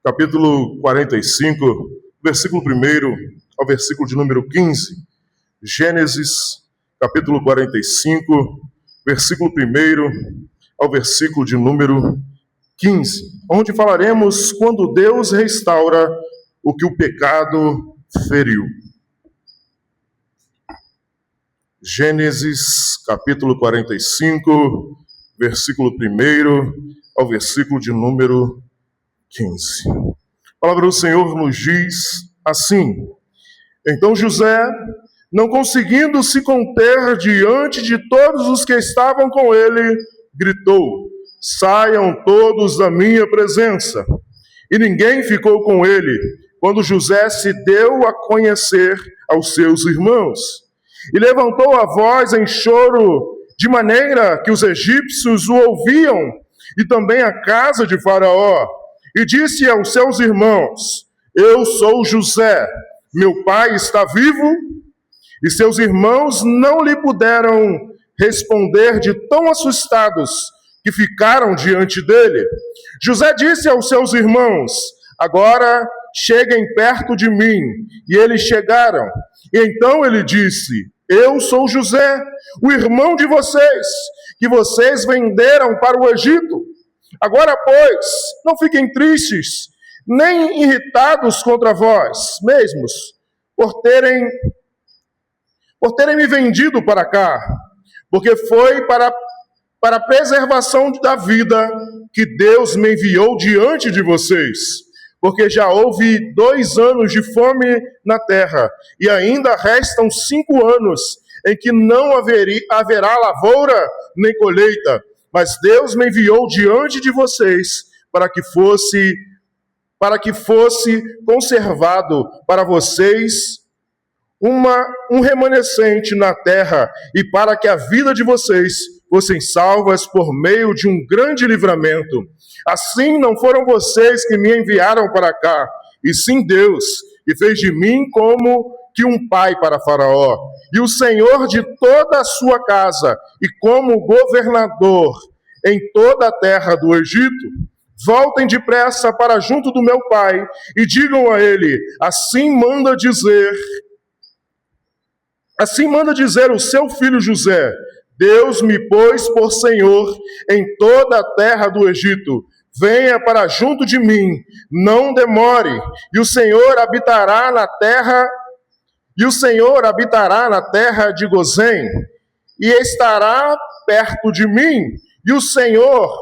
capítulo 45, versículo 1 ao versículo de número 15. Gênesis, capítulo 45, versículo 1 ao versículo de número 15, onde falaremos quando Deus restaura o que o pecado feriu. Gênesis, capítulo 45, versículo 1 ao versículo de número 15. A palavra do Senhor nos diz assim: Então José, não conseguindo se conter diante de todos os que estavam com ele, gritou: Saiam todos da minha presença. E ninguém ficou com ele, quando José se deu a conhecer aos seus irmãos. E levantou a voz em choro, de maneira que os egípcios o ouviam, e também a casa de Faraó. E disse aos seus irmãos: Eu sou José, meu pai está vivo? E seus irmãos não lhe puderam responder, de tão assustados que ficaram diante dele. José disse aos seus irmãos: Agora cheguem perto de mim. E eles chegaram. E então ele disse: Eu sou José, o irmão de vocês, que vocês venderam para o Egito. Agora, pois, não fiquem tristes, nem irritados contra vós mesmos, por terem me vendido para cá, porque foi para a preservação da vida que Deus me enviou diante de vocês. Porque já houve 2 anos de fome na terra, e ainda restam 5 anos em que não haverá lavoura nem colheita. Mas Deus me enviou diante de vocês para que fosse conservado para vocês um remanescente na terra, e para que a vida de vocês fossem salvas por meio de um grande livramento. Assim não foram vocês que me enviaram para cá, e sim Deus, que fez de mim como que um pai para Faraó, e o Senhor de toda a sua casa, e como governador em toda a terra do Egito. Voltem depressa para junto do meu pai, e digam a ele: assim manda dizer o seu filho José: Deus me pôs por Senhor em toda a terra do Egito. Venha para junto de mim, não demore, e o Senhor habitará na terra de Gozém, e estará perto de mim, e o Senhor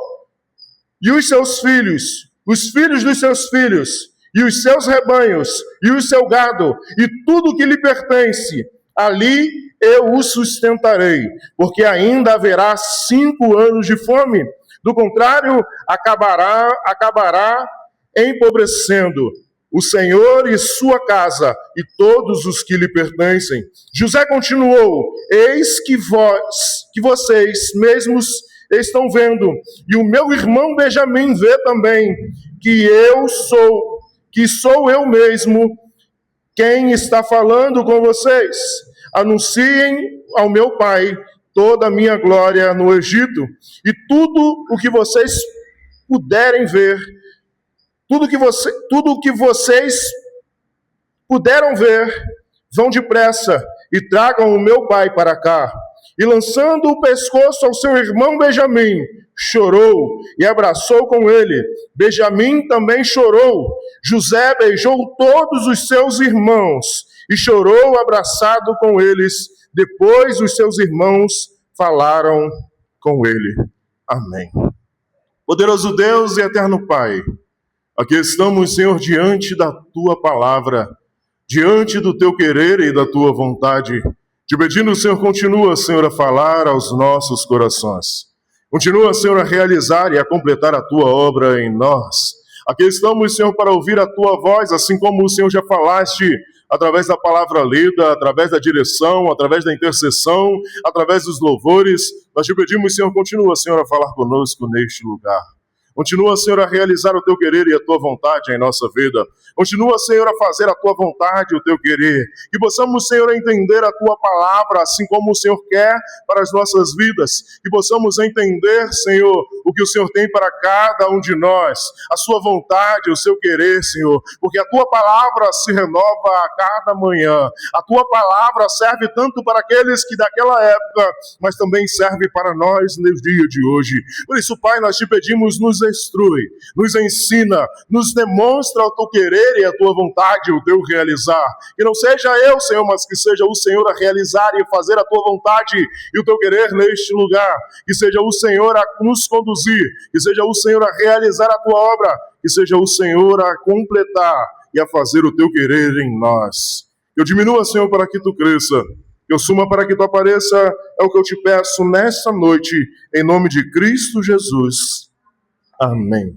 e os seus filhos, os filhos dos seus filhos, e os seus rebanhos, e o seu gado, e tudo que lhe pertence, ali eu o sustentarei, porque ainda haverá 5 anos de fome. Do contrário, acabará empobrecendo o Senhor e sua casa, e todos os que lhe pertencem. José continuou: Eis que vocês mesmos estão vendo, e o meu irmão Benjamim vê também, que sou eu mesmo quem está falando com vocês. Anunciem ao meu pai toda a minha glória no Egito, e tudo o que vocês puderem ver, tudo o que vocês puderam ver, vão depressa e tragam o meu pai para cá. E lançando o pescoço ao seu irmão Benjamim, chorou e abraçou com ele. Benjamim também chorou. José beijou todos os seus irmãos e chorou abraçado com eles. Depois os seus irmãos falaram com ele. Amém. Poderoso Deus e eterno Pai, aqui estamos, Senhor, diante da Tua palavra, diante do Teu querer e da Tua vontade, te pedindo, Senhor, continua, Senhor, a falar aos nossos corações. Continua, Senhor, a realizar e a completar a Tua obra em nós. Aqui estamos, Senhor, para ouvir a Tua voz, assim como o Senhor já falaste, através da palavra lida, através da direção, através da intercessão, através dos louvores. Nós te pedimos, Senhor, continua, Senhor, a falar conosco neste lugar. Continua, Senhor, a realizar o Teu querer e a Tua vontade em nossa vida. Continua, Senhor, a fazer a Tua vontade e o Teu querer. Que possamos, Senhor, entender a Tua palavra, assim como o Senhor quer para as nossas vidas. Que possamos entender, Senhor, o que o Senhor tem para cada um de nós. A Sua vontade, o Seu querer, Senhor. Porque a Tua palavra se renova a cada manhã. A Tua palavra serve tanto para aqueles que daquela época, mas também serve para nós no dia de hoje. Por isso, Pai, nós te pedimos, nos instrui, nos ensina, nos demonstra o Teu querer e a Tua vontade, o Teu realizar. Que não seja eu, Senhor, mas que seja o Senhor a realizar e fazer a Tua vontade e o Teu querer neste lugar. Que seja o Senhor a nos conduzir, que seja o Senhor a realizar a Tua obra, que seja o Senhor a completar e a fazer o Teu querer em nós. Eu diminua, Senhor, para que Tu cresça. Eu suma para que Tu apareça, é o que eu te peço nesta noite, em nome de Cristo Jesus. Amém.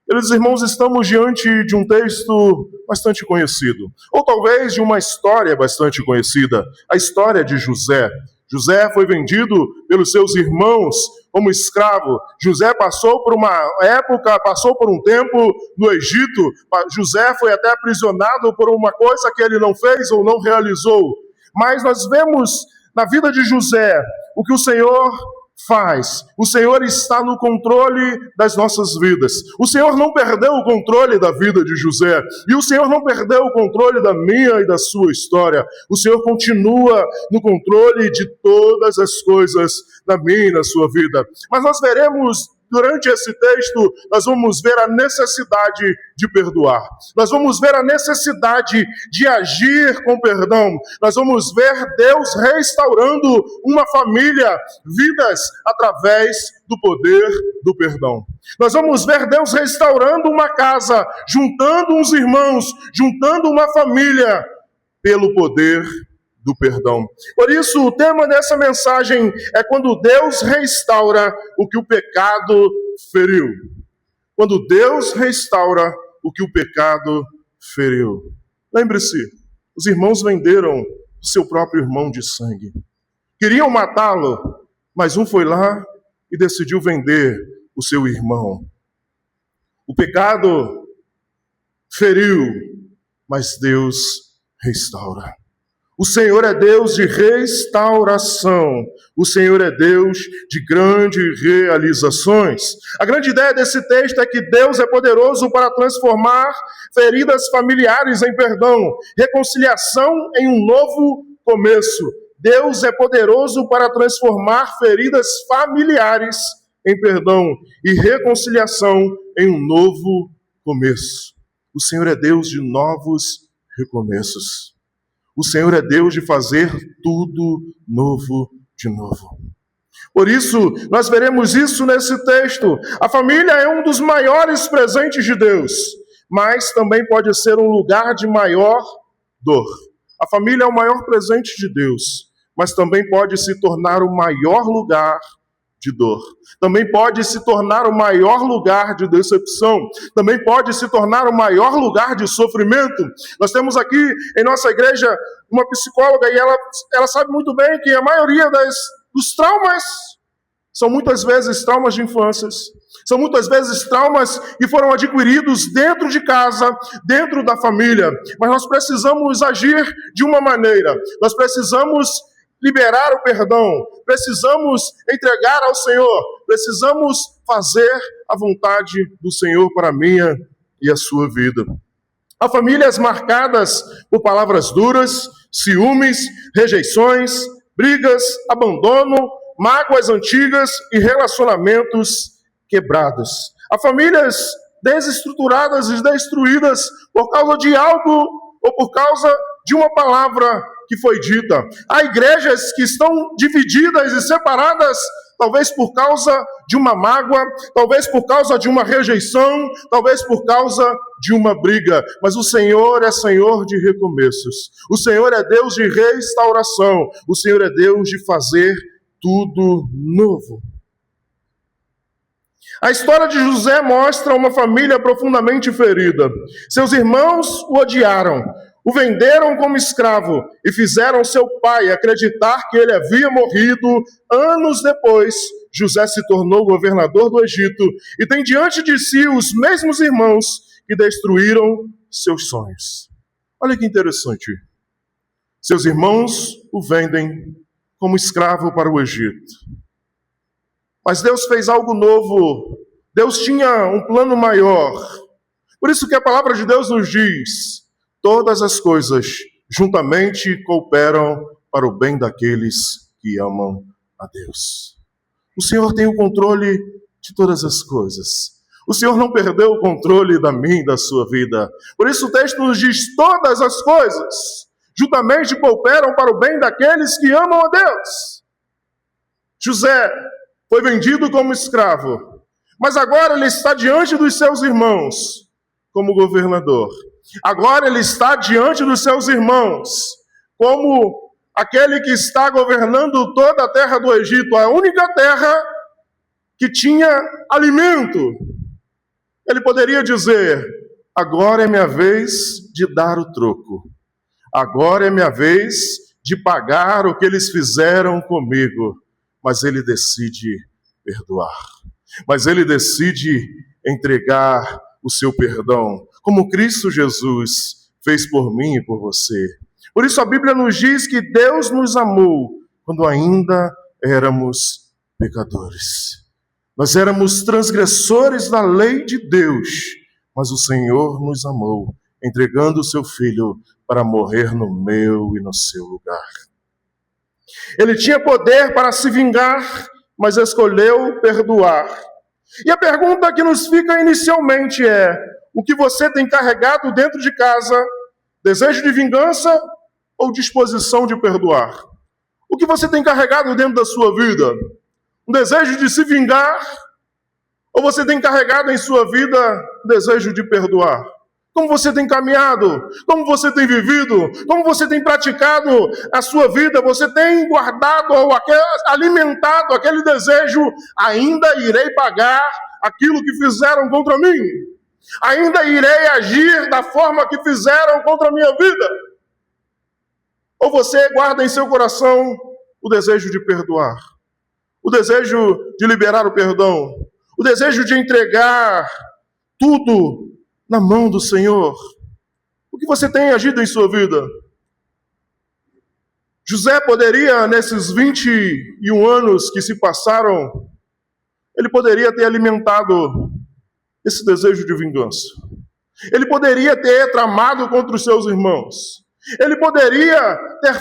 Queridos irmãos, estamos diante de um texto bastante conhecido, ou talvez de uma história bastante conhecida, a história de José. José foi vendido pelos seus irmãos como escravo. José passou por uma época, passou por um tempo no Egito. José foi até aprisionado por uma coisa que ele não fez ou não realizou. Mas nós vemos na vida de José o que o Senhor faz. O Senhor está no controle das nossas vidas. O Senhor não perdeu o controle da vida de José. E o Senhor não perdeu o controle da minha e da sua história. O Senhor continua no controle de todas as coisas da minha e da sua vida. Mas nós veremos, durante esse texto, nós vamos ver a necessidade de perdoar. Nós vamos ver a necessidade de agir com perdão. Nós vamos ver Deus restaurando uma família, vidas através do poder do perdão. Nós vamos ver Deus restaurando uma casa, juntando uns irmãos, juntando uma família, pelo poder do perdão. Por isso, o tema dessa mensagem é quando Deus restaura o que o pecado feriu. Quando Deus restaura o que o pecado feriu. Lembre-se, os irmãos venderam o seu próprio irmão de sangue. Queriam matá-lo, mas um foi lá e decidiu vender o seu irmão. O pecado feriu, mas Deus restaura. O Senhor é Deus de restauração. O Senhor é Deus de grandes realizações. A grande ideia desse texto é que Deus é poderoso para transformar feridas familiares em perdão, reconciliação em um novo começo. Deus é poderoso para transformar feridas familiares em perdão e reconciliação em um novo começo. O Senhor é Deus de novos recomeços. O Senhor é Deus de fazer tudo novo de novo. Por isso, nós veremos isso nesse texto. A família é um dos maiores presentes de Deus, mas também pode ser um lugar de maior dor. A família é o maior presente de Deus, mas também pode se tornar o maior lugar de dor. Também pode se tornar o maior lugar de decepção. Também pode se tornar o maior lugar de sofrimento. Nós temos aqui em nossa igreja uma psicóloga e ela sabe muito bem que a maioria dos traumas são muitas vezes traumas de infância. São muitas vezes traumas que foram adquiridos dentro de casa, dentro da família. Mas nós precisamos agir de uma maneira. Nós precisamos liberar o perdão, precisamos entregar ao Senhor, precisamos fazer a vontade do Senhor para a minha e a sua vida. Há famílias marcadas por palavras duras, ciúmes, rejeições, brigas, abandono, mágoas antigas e relacionamentos quebrados. Há famílias desestruturadas e destruídas por causa de algo ou por causa de uma palavra que foi dita. Há igrejas que estão divididas e separadas, talvez por causa de uma mágoa, talvez por causa de uma rejeição, talvez por causa de uma briga. Mas o Senhor é Senhor de recomeços. O Senhor é Deus de restauração. O Senhor é Deus de fazer tudo novo. A história de José mostra uma família profundamente ferida. Seus irmãos o odiaram, o venderam como escravo e fizeram seu pai acreditar que ele havia morrido anos depois José se tornou governador do Egito e tem diante de si os mesmos irmãos que destruíram seus sonhos. Olha que interessante. Seus irmãos o vendem como escravo para o Egito. Mas Deus fez algo novo. Deus tinha um plano maior. Por isso que a palavra de Deus nos diz: todas as coisas juntamente cooperam para o bem daqueles que amam a Deus. O Senhor tem o controle de todas as coisas. O Senhor não perdeu o controle da minha e da sua vida. Por isso o texto nos diz: todas as coisas juntamente cooperam para o bem daqueles que amam a Deus. José foi vendido como escravo, mas agora ele está diante dos seus irmãos como governador. Agora ele está diante dos seus irmãos como aquele que está governando toda a terra do Egito, a única terra que tinha alimento. Ele poderia dizer: agora é minha vez de dar o troco. Agora é minha vez de pagar o que eles fizeram comigo. Mas ele decide perdoar. Mas ele decide entregar o seu perdão, como Cristo Jesus fez por mim e por você. Por isso a Bíblia nos diz que Deus nos amou quando ainda éramos pecadores. Nós éramos transgressores da lei de Deus, mas o Senhor nos amou, entregando o seu Filho para morrer no meu e no seu lugar. Ele tinha poder para se vingar, mas escolheu perdoar. E a pergunta que nos fica inicialmente é: o que você tem carregado dentro de casa? Desejo de vingança ou disposição de perdoar? O que você tem carregado dentro da sua vida? Um desejo de se vingar? Ou você tem carregado em sua vida o desejo de perdoar? Como você tem caminhado? Como você tem vivido? Como você tem praticado a sua vida? Você tem guardado ou alimentado aquele desejo: ainda irei pagar aquilo que fizeram contra mim? Ainda irei agir da forma que fizeram contra a minha vida? Ou você guarda em seu coração o desejo de perdoar? O desejo de liberar o perdão? O desejo de entregar tudo na mão do Senhor? O que você tem agido em sua vida? José poderia, nesses 21 anos que se passaram, ele poderia ter alimentado esse desejo de vingança. Ele poderia ter tramado contra os seus irmãos. Ele poderia ter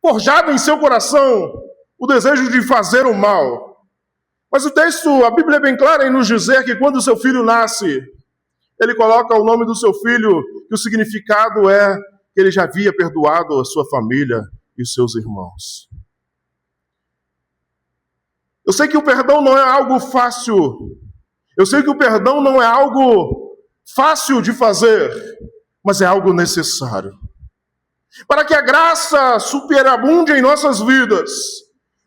forjado em seu coração o desejo de fazer o mal. Mas o texto, a Bíblia é bem clara em nos dizer que quando o seu filho nasce, ele coloca o nome do seu filho, que o significado é que ele já havia perdoado a sua família e os seus irmãos. Eu sei que o perdão não é algo fácil. Eu sei que o perdão não é algo fácil de fazer, mas é algo necessário. Para que a graça superabunde em nossas vidas,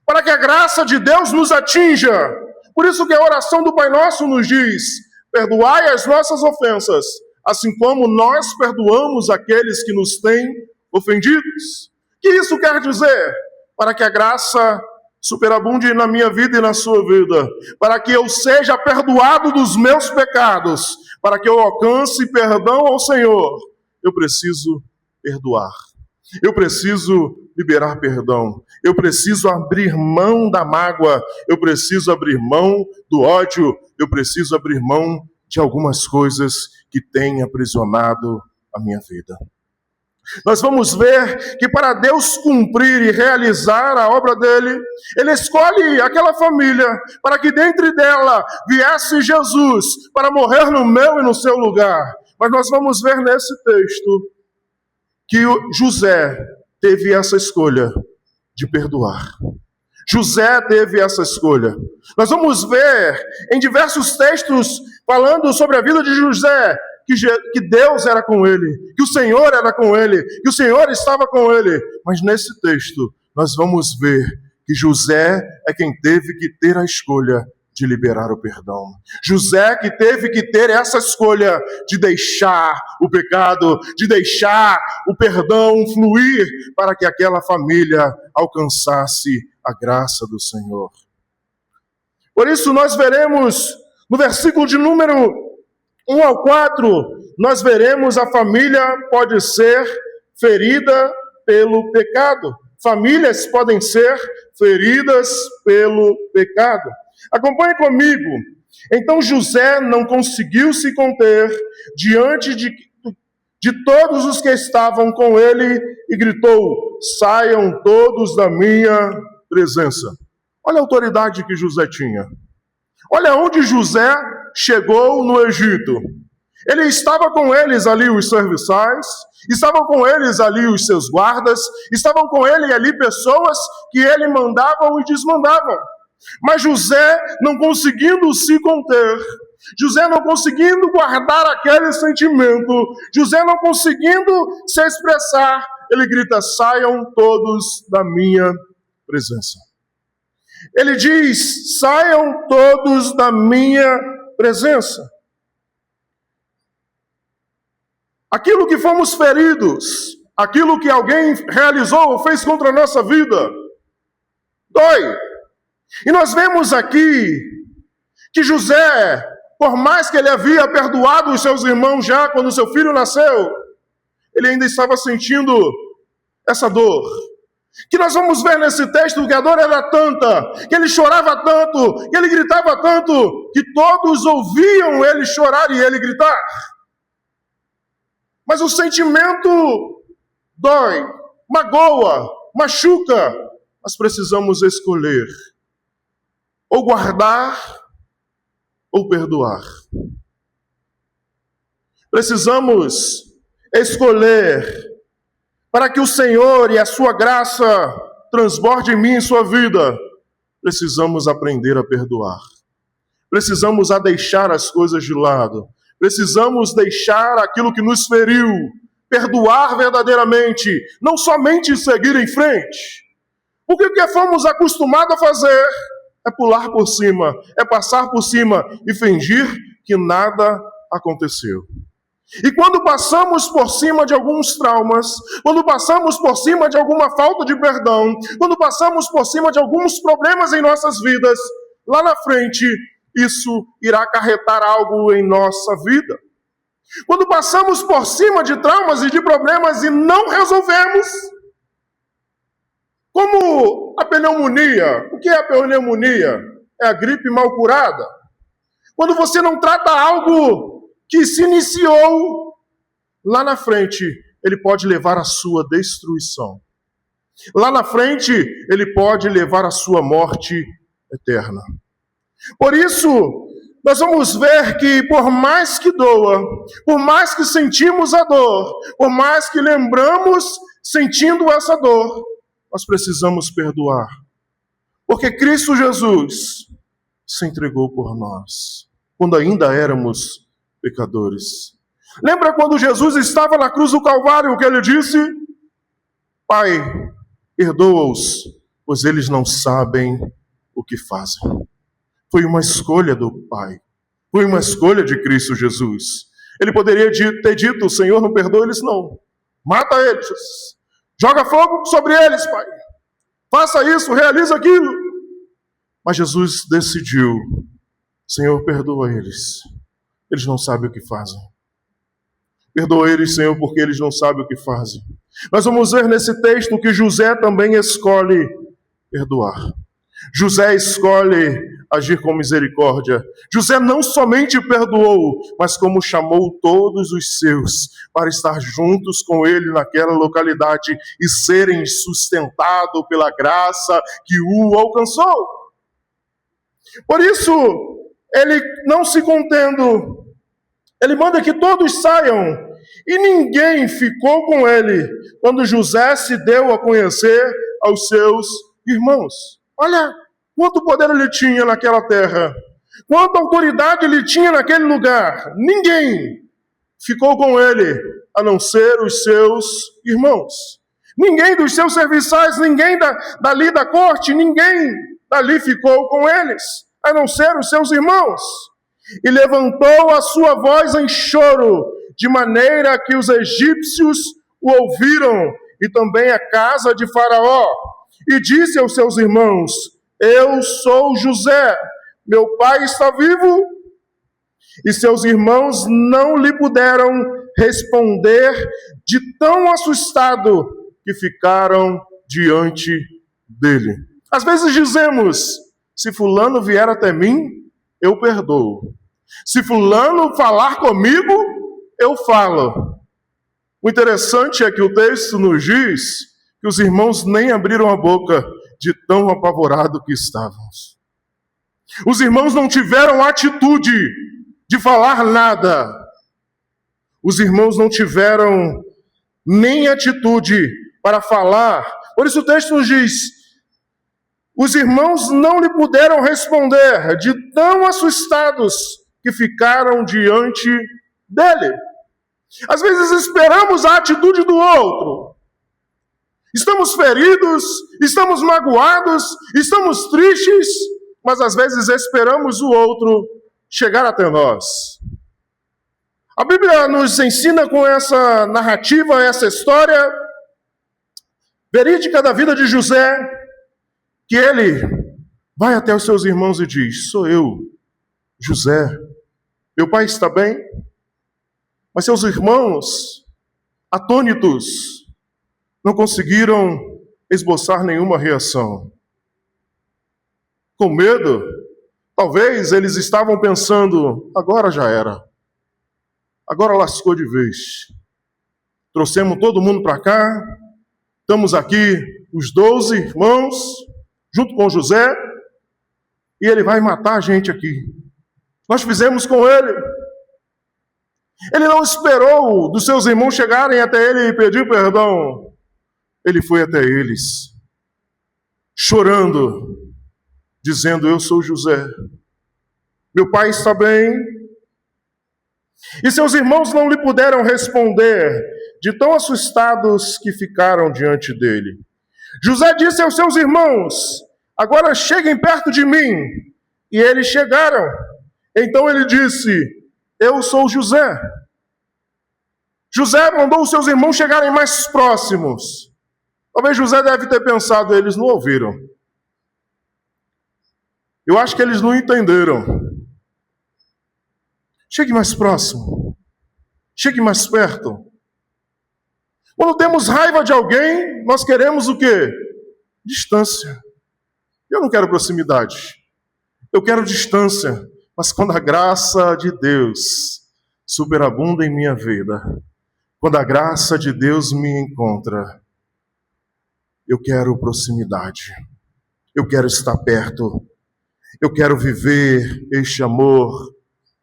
para que a graça de Deus nos atinja. Por isso que a oração do Pai Nosso nos diz: perdoai as nossas ofensas, assim como nós perdoamos aqueles que nos têm ofendidos. O que isso quer dizer? Para que a graça superabunde na minha vida e na sua vida, para que eu seja perdoado dos meus pecados, para que eu alcance perdão ao Senhor, eu preciso perdoar. Eu preciso liberar perdão. Eu preciso abrir mão da mágoa. Eu preciso abrir mão do ódio. Eu preciso abrir mão de algumas coisas que têm aprisionado a minha vida. Nós vamos ver que para Deus cumprir e realizar a obra dele, ele escolhe aquela família para que dentre dela viesse Jesus para morrer no meu e no seu lugar. Mas nós vamos ver nesse texto que José teve essa escolha de perdoar. José teve essa escolha. Nós vamos ver em diversos textos falando sobre a vida de José, que Deus era com ele, que o Senhor era com ele, que o Senhor estava com ele. Mas nesse texto nós vamos ver que José é quem teve que ter a escolha de liberar o perdão. José que teve que ter essa escolha de deixar o pecado, de deixar o perdão fluir para que aquela família alcançasse a graça do Senhor. Por isso nós veremos, no versículo de número 1 ao 4, nós veremos a família pode ser ferida pelo pecado. Famílias podem ser feridas pelo pecado. Acompanhe comigo. Então José não conseguiu se conter diante de todos os que estavam com ele e gritou: saiam todos da minha presença. Olha a autoridade que José tinha. Olha onde José chegou no Egito. Ele estava com eles ali os serviçais, estavam com eles ali os seus guardas, estavam com ele ali pessoas que ele mandava e desmandava. Mas José não conseguindo se conter, José não conseguindo guardar aquele sentimento, José não conseguindo se expressar, ele grita: saiam todos da minha presença. Ele diz: saiam todos da minha presença. Aquilo que fomos feridos, aquilo que alguém realizou ou fez contra a nossa vida, dói. E nós vemos aqui que José, por mais que ele havia perdoado os seus irmãos já quando seu filho nasceu, ele ainda estava sentindo essa dor. Que nós vamos ver nesse texto que a dor era tanta, que ele chorava tanto, que ele gritava tanto, que todos ouviam ele chorar e ele gritar. Mas o sentimento dói, magoa, machuca. Nós precisamos escolher ou guardar ou perdoar. Precisamos escolher para que o Senhor e a sua graça transborde em mim e em sua vida. Precisamos aprender a perdoar. Precisamos a deixar as coisas de lado. Precisamos deixar aquilo que nos feriu, perdoar verdadeiramente, não somente seguir em frente. Porque o que fomos acostumados a fazer é pular por cima, é passar por cima e fingir que nada aconteceu. E quando passamos por cima de alguns traumas, quando passamos por cima de alguma falta de perdão, quando passamos por cima de alguns problemas em nossas vidas, lá na frente, isso irá acarretar algo em nossa vida. Quando passamos por cima de traumas e de problemas e não resolvemos, como a pneumonia. O que é a pneumonia? É a gripe mal curada. Quando você não trata algo que se iniciou, lá na frente, ele pode levar à sua destruição. Lá na frente, ele pode levar à sua morte eterna. Por isso, nós vamos ver que por mais que doa, por mais que sentimos a dor, por mais que lembramos sentindo essa dor, nós precisamos perdoar. Porque Cristo Jesus se entregou por nós, quando ainda éramos pecadores. Lembra quando Jesus estava na cruz do Calvário, o que ele disse? Pai, perdoa-os, pois eles não sabem o que fazem. Foi uma escolha do Pai. Foi uma escolha de Cristo Jesus. Ele poderia ter dito: Senhor, não perdoa eles não. Mata eles. Joga fogo sobre eles, Pai. Faça isso, realiza aquilo. Mas Jesus decidiu: Senhor, perdoa eles. Eles não sabem o que fazem. Perdoa eles, Senhor, porque eles não sabem o que fazem. Nós vamos ver nesse texto que José também escolhe perdoar. José escolhe agir com misericórdia. José não somente perdoou, mas como chamou todos os seus para estar juntos com ele naquela localidade e serem sustentados pela graça que o alcançou. Por isso, ele não se contendo, ele manda que todos saiam, e ninguém ficou com ele quando José se deu a conhecer aos seus irmãos. Olha quanto poder ele tinha naquela terra, quanta autoridade ele tinha naquele lugar. Ninguém ficou com ele, a não ser os seus irmãos. Ninguém dos seus serviçais, ninguém dali da corte, ninguém dali ficou com eles, a não ser os seus irmãos. E levantou a sua voz em choro, de maneira que os egípcios o ouviram, e também a casa de Faraó. E disse aos seus irmãos: Eu sou José, meu pai está vivo? E seus irmãos não lhe puderam responder, de tão assustado que ficaram diante dele. Às vezes dizemos: se fulano vier até mim, eu perdoo. Se fulano falar comigo, eu falo. O interessante é que o texto nos diz que os irmãos nem abriram a boca de tão apavorado que estavam. Os irmãos não tiveram atitude de falar nada. Os irmãos não tiveram nem atitude para falar. Por isso o texto nos diz: os irmãos não lhe puderam responder, de tão assustados que ficaram diante dele. Às vezes esperamos a atitude do outro. Estamos feridos, estamos magoados, estamos tristes, mas às vezes esperamos o outro chegar até nós. A Bíblia nos ensina com essa narrativa, essa história verídica da vida de José, que ele vai até os seus irmãos e diz: sou eu, José, meu pai está bem? Mas seus irmãos, atônitos, não conseguiram esboçar nenhuma reação. Com medo, talvez eles estavam pensando: agora já era. Agora lascou de vez. Trouxemos todo mundo para cá, estamos aqui os 12 irmãos, junto com José, e ele vai matar a gente aqui. Nós fizemos com ele. Ele não esperou dos seus irmãos chegarem até ele e pedir perdão. Ele foi até eles, chorando, dizendo: eu sou José, meu pai está bem. E seus irmãos não lhe puderam responder, de tão assustados que ficaram diante dele. José disse aos seus irmãos: agora cheguem perto de mim. E eles chegaram. Então ele disse: eu sou José. José mandou os seus irmãos chegarem mais próximos. Talvez José deve ter pensado: eles não ouviram. Eu acho que eles não entenderam. Chegue mais próximo. Chegue mais perto. Quando temos raiva de alguém, nós queremos o quê? Distância. Eu não quero proximidade. Eu quero distância. Mas quando a graça de Deus superabunda em minha vida, quando a graça de Deus me encontra, eu quero proximidade. Eu quero estar perto. Eu quero viver este amor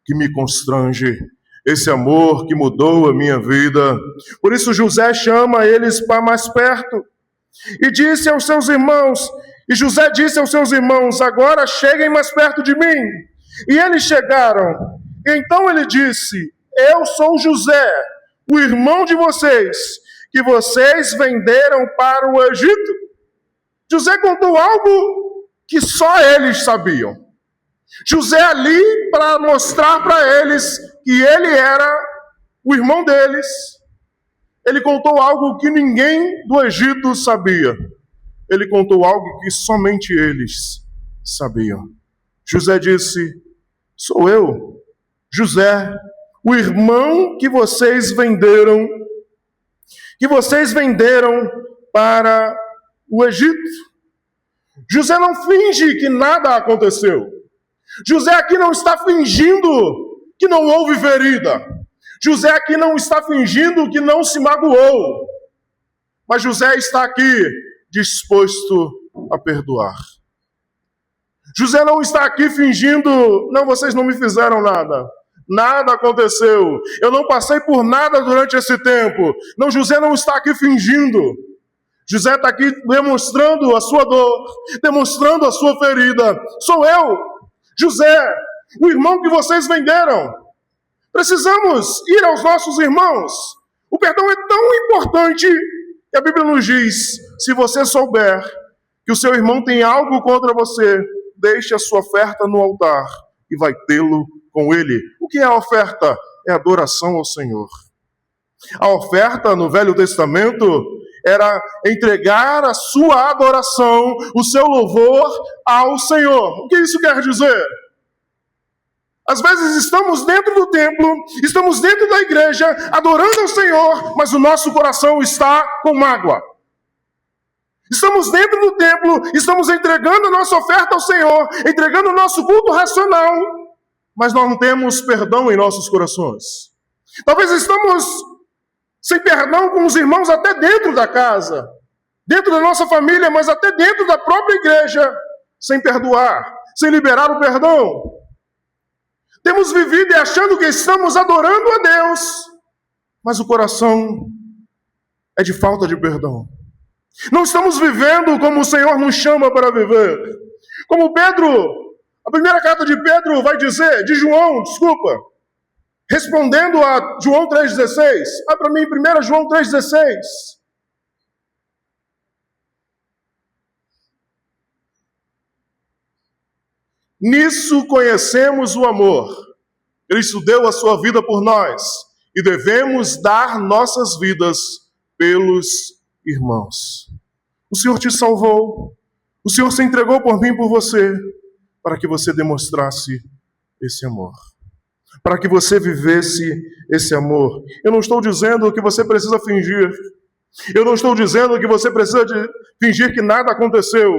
que me constrange, esse amor que mudou a minha vida. Por isso José chama eles para mais perto e disse aos seus irmãos, e José disse aos seus irmãos: agora cheguem mais perto de mim. E eles chegaram. E então ele disse: eu sou José, o irmão de vocês, que vocês venderam para o Egito. José contou algo que só eles sabiam. José ali para mostrar para eles que ele era o irmão deles. Ele contou algo que ninguém do Egito sabia. Ele contou algo que somente eles sabiam. José disse: sou eu, José, o irmão que vocês venderam para o Egito. José não finge que nada aconteceu. José aqui não está fingindo que não houve ferida. José aqui não está fingindo que não se magoou. Mas José está aqui disposto a perdoar. José não está aqui fingindo: não, vocês não me fizeram nada. Nada aconteceu. Eu não passei por nada durante esse tempo. Não, José não está aqui fingindo. José está aqui demonstrando a sua dor, demonstrando a sua ferida. Sou eu, José, o irmão que vocês venderam. Precisamos ir aos nossos irmãos. O perdão é tão importante que a Bíblia nos diz: se você souber que o seu irmão tem algo contra você, deixe a sua oferta no altar e vai tê-lo com ele. O que é a oferta? É adoração ao Senhor. A oferta no Velho Testamento era entregar a sua adoração, o seu louvor ao Senhor. O que isso quer dizer? Às vezes estamos dentro do templo, estamos dentro da igreja, adorando ao Senhor, mas o nosso coração está com mágoa. Estamos dentro do templo, estamos entregando a nossa oferta ao Senhor, entregando o nosso culto racional, mas não temos perdão em nossos corações. Talvez estamos sem perdão com os irmãos até dentro da casa, dentro da nossa família, mas até dentro da própria igreja, sem perdoar, sem liberar o perdão. Temos vivido e achando que estamos adorando a Deus, mas o coração é de falta de perdão. Não estamos vivendo como o Senhor nos chama para viver. Como Pedro, a primeira carta de Pedro vai dizer, de João, respondendo a João 3,16. Vai para mim, 1 João 3,16. Nisso conhecemos o amor. Cristo deu a sua vida por nós e devemos dar nossas vidas pelos irmãos. O Senhor te salvou. O Senhor se entregou por mim e por você para que você demonstrasse esse amor. Para que você vivesse esse amor. Eu não estou dizendo que você precisa fingir. Eu não estou dizendo que você precisa fingir que nada aconteceu.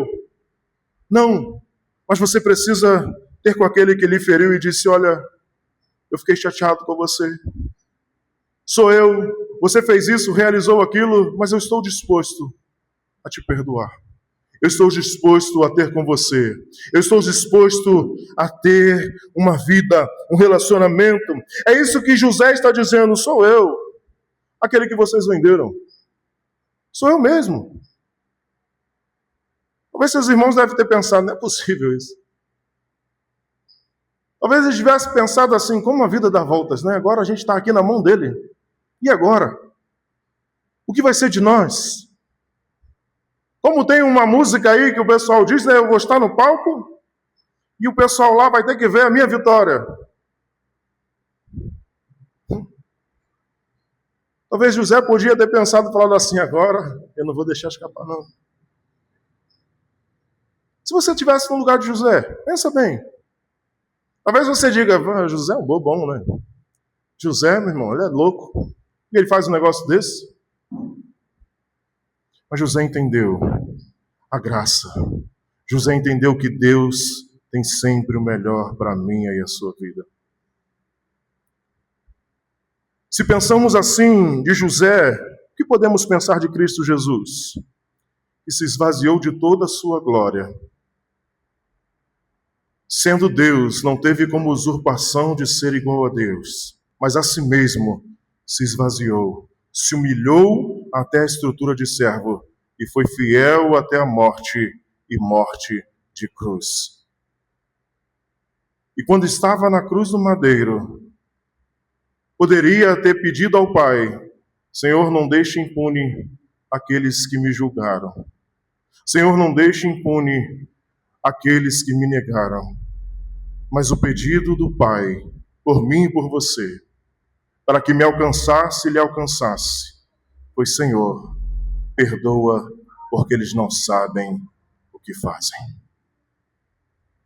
Não. Mas você precisa ter com aquele que lhe feriu e disse, olha, eu fiquei chateado com você. Sou eu. Você fez isso, realizou aquilo, mas eu estou disposto a te perdoar. Eu estou disposto a ter com você. Eu estou disposto a ter uma vida, um relacionamento. É isso que José está dizendo. Sou eu. Aquele que vocês venderam. Sou eu mesmo. Talvez seus irmãos devem ter pensado, não é possível isso. Talvez eles tivessem pensado assim, como a vida dá voltas, né? Agora a gente está aqui na mão dele. E agora? O que vai ser de nós? Como tem uma música aí que o pessoal diz, né? Eu vou estar no palco e o pessoal lá vai ter que ver a minha vitória. Talvez José podia ter pensado e falado assim, agora eu não vou deixar escapar não. Se você estivesse no lugar de José, pensa bem. Talvez você diga, José é um bobão, né? José, meu irmão, ele é louco. E ele faz um negócio desse? Mas José entendeu a graça. José entendeu que Deus tem sempre o melhor para a minha e a sua vida. Se pensamos assim de José, o que podemos pensar de Cristo Jesus? Que se esvaziou de toda a sua glória. Sendo Deus, não teve como usurpação de ser igual a Deus, mas a si mesmo se esvaziou, se humilhou até a estrutura de servo e foi fiel até a morte e morte de cruz. E quando estava na cruz do madeiro, poderia ter pedido ao Pai, Senhor, não deixe impune aqueles que me julgaram. Senhor, não deixe impune aqueles que me negaram. Mas o pedido do Pai, por mim e por você, para que me alcançasse e lhe alcançasse, foi, Senhor, perdoa, porque eles não sabem o que fazem.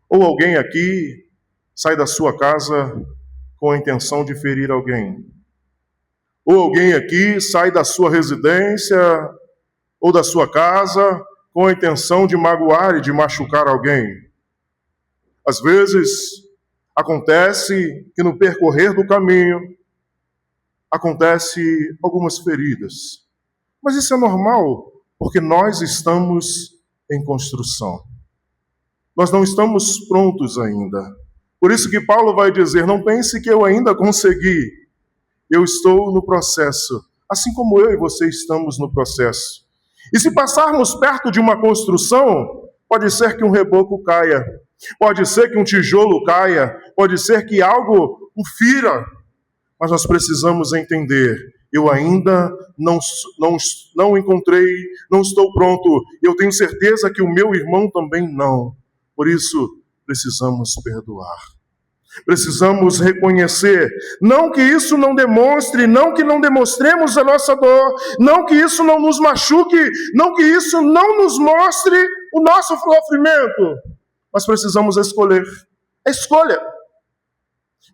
Ou alguém aqui sai da sua casa com a intenção de ferir alguém. Ou alguém aqui sai da sua residência ou da sua casa com a intenção de magoar e de machucar alguém. Às vezes, acontece que no percorrer do caminho, acontece algumas feridas. Mas isso é normal, porque nós estamos em construção. Nós não estamos prontos ainda. Por isso que Paulo vai dizer, não pense que eu ainda consegui. Eu estou no processo, assim como eu e você estamos no processo. E se passarmos perto de uma construção, pode ser que um reboco caia, pode ser que um tijolo caia, pode ser que algo o fira, mas nós precisamos entender, eu ainda não encontrei, não estou pronto, eu tenho certeza que o meu irmão também não. Por isso, precisamos perdoar. Precisamos reconhecer, não que isso não demonstre, não que não demonstremos a nossa dor, não que isso não nos machuque, não que isso não nos mostre o nosso sofrimento, mas precisamos escolher. É escolha.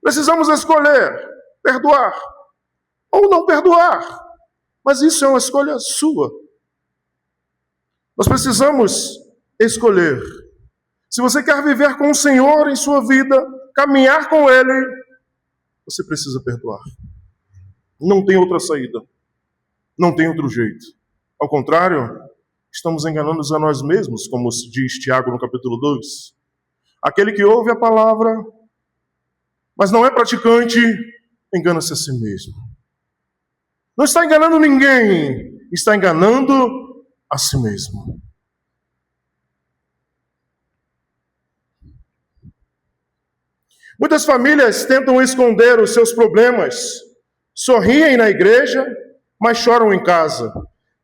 Precisamos escolher perdoar ou não perdoar. Mas isso é uma escolha sua. Nós precisamos escolher. Se você quer viver com o Senhor em sua vida, caminhar com Ele, você precisa perdoar. Não tem outra saída. Não tem outro jeito. Ao contrário, estamos enganando-nos a nós mesmos, como diz Tiago no capítulo 2. Aquele que ouve a palavra, mas não é praticante, engana-se a si mesmo. Não está enganando ninguém, está enganando a si mesmo. Muitas famílias tentam esconder os seus problemas, sorriem na igreja, mas choram em casa.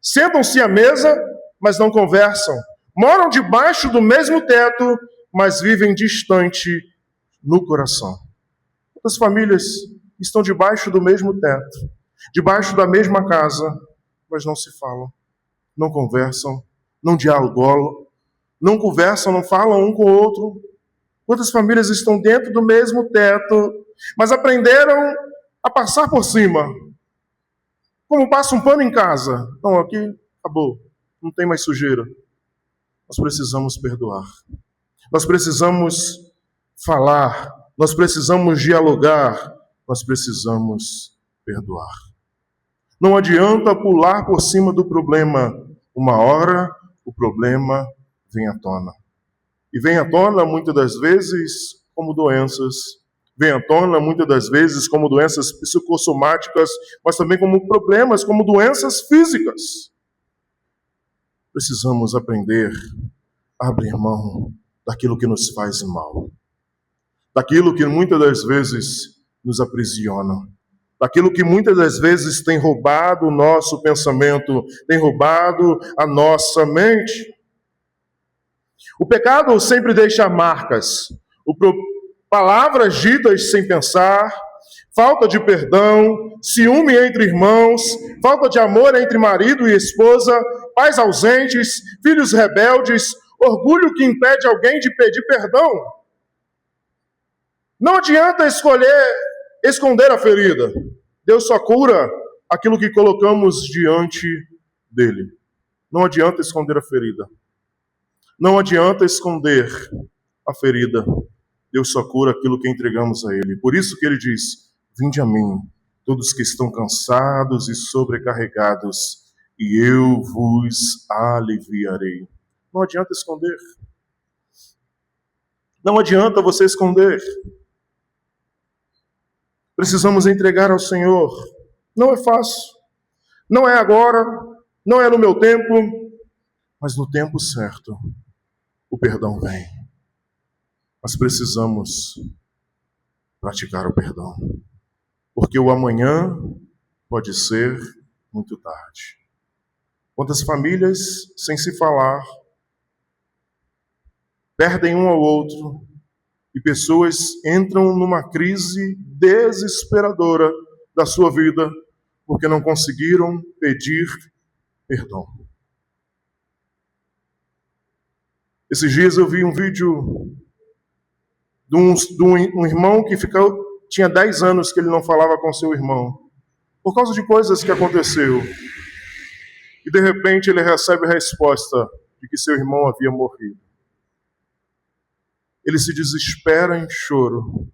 Sentam-se à mesa, mas não conversam. Moram debaixo do mesmo teto, mas vivem distante no coração. Muitas famílias estão debaixo do mesmo teto, debaixo da mesma casa, mas não se falam, não conversam, não dialogam, não conversam, não falam um com o outro. Quantas famílias estão dentro do mesmo teto, mas aprenderam a passar por cima? Como passa um pano em casa. Não, aqui acabou, não tem mais sujeira. Nós precisamos perdoar. Nós precisamos falar. Nós precisamos dialogar. Nós precisamos perdoar. Não adianta pular por cima do problema. Uma hora o problema vem à tona. E vem à tona muitas das vezes como doenças. Vem à tona muitas das vezes como doenças psicossomáticas, mas também como problemas, como doenças físicas. Precisamos aprender a abrir mão daquilo que nos faz mal. Daquilo que muitas das vezes nos aprisiona. Daquilo que muitas das vezes tem roubado o nosso pensamento, tem roubado a nossa mente. O pecado sempre deixa marcas. Palavras ditas sem pensar, falta de perdão, ciúme entre irmãos, falta de amor entre marido e esposa, pais ausentes, filhos rebeldes, orgulho que impede alguém de pedir perdão. Não adianta esconder a ferida. Deus só cura aquilo que colocamos diante dele. Não adianta esconder a ferida. Não adianta esconder a ferida. Deus só cura aquilo que entregamos a Ele. Por isso que Ele diz: vinde a mim, todos que estão cansados e sobrecarregados, e eu vos aliviarei. Não adianta esconder. Não adianta você esconder. Precisamos entregar ao Senhor. Não é fácil. Não é agora, não é no meu tempo, mas no tempo certo, o perdão vem. Nós precisamos praticar o perdão, porque o amanhã pode ser muito tarde. Quantas famílias, sem se falar, perdem um ao outro, e pessoas entram numa crise desesperadora da sua vida, porque não conseguiram pedir perdão. Esses dias eu vi um vídeo de um irmão que tinha 10 anos que ele não falava com seu irmão, por causa de coisas que aconteceu. E de repente ele recebe a resposta de que seu irmão havia morrido. Ele se desespera em choro.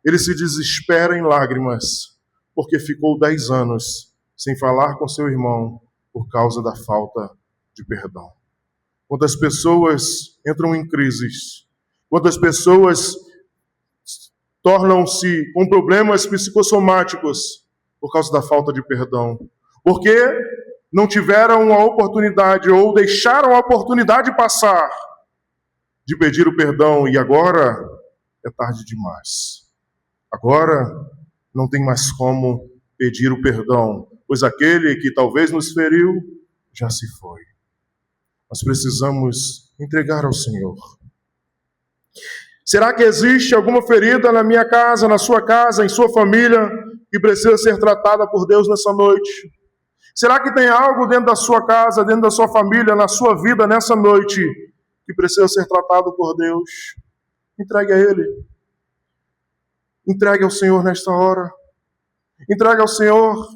Ele se desespera em lágrimas, porque ficou 10 anos sem falar com seu irmão por causa da falta de perdão. Quantas pessoas entram em crises, quantas pessoas tornam-se com problemas psicossomáticos por causa da falta de perdão. Porque não tiveram a oportunidade ou deixaram a oportunidade passar de pedir o perdão, e agora é tarde demais. Agora não tem mais como pedir o perdão, pois aquele que talvez nos feriu já se foi. Nós precisamos entregar ao Senhor. Será que existe alguma ferida na minha casa, na sua casa, em sua família, que precisa ser tratada por Deus nessa noite? Será que tem algo dentro da sua casa, dentro da sua família, na sua vida nessa noite, que precisa ser tratado por Deus? Entregue a Ele. Entregue ao Senhor nesta hora. Entregue ao Senhor.